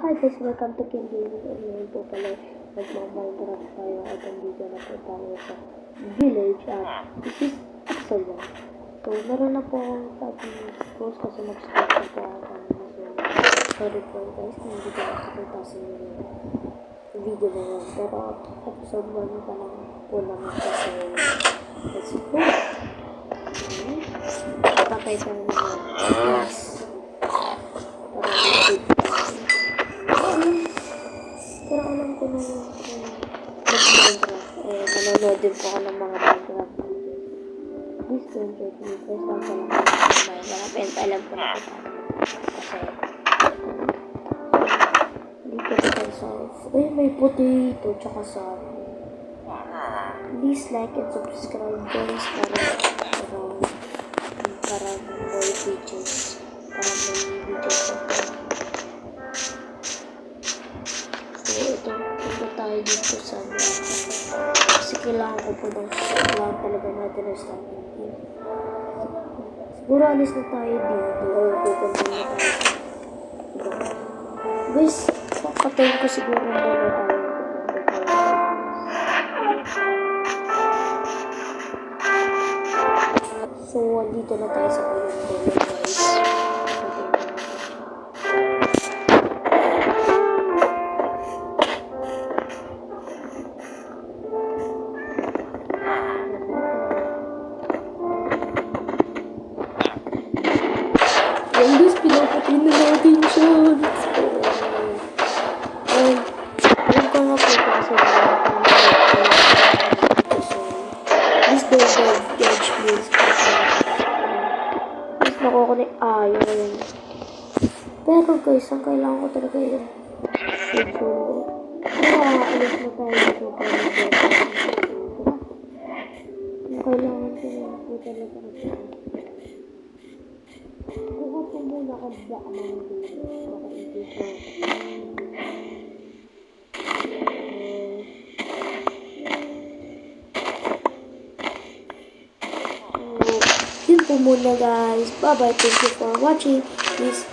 Hi guys, welcome to King Gaming. Ngayon po pala, nagmamindcraft tayo at nandito na po tayo sa village at this is episode 1. So, meron na po akong typing post kasi mag-start na po ako kanina. So, sorry po guys, hindi ko nakakita sa video na yun. Pero, episode 1 pa lang po naman kasi let's go. Patay pa naman yun. Yes. Pero alam ko na mag-Minecraft. Nanonood din po ako ng mga Minecraft videos. Please don't judge me. First time ko lang ako ng Minecraft. And alam ko na po paano. Kasi, dito ko tayo sa... Uy, may potato. Tsaka sa... Please like and subscribe guys para more videos. Para may videos ako. Ito tayo dito sa kasi kailangan ko po ng kailangan talaga natin ng starting gear. Siguro alis na tayo dito or pupunta na tayo guys, papatayin ko siguro muna tayo so dito na tayo sa payong guys. Guys, pinapatay na natin siya. Ayun ko nga po kasi please don't judge please. Please nakukunik. Yun. Pero guys, ang kailangan ko talaga yun. Ito. Alis na tayo dito para mag-judge. Ang kailangan ko yun po talaga kasi. Kuha po muna ako baka mga dito. Baka dito. Yun po muna guys. Bye bye. Thank you for watching. Please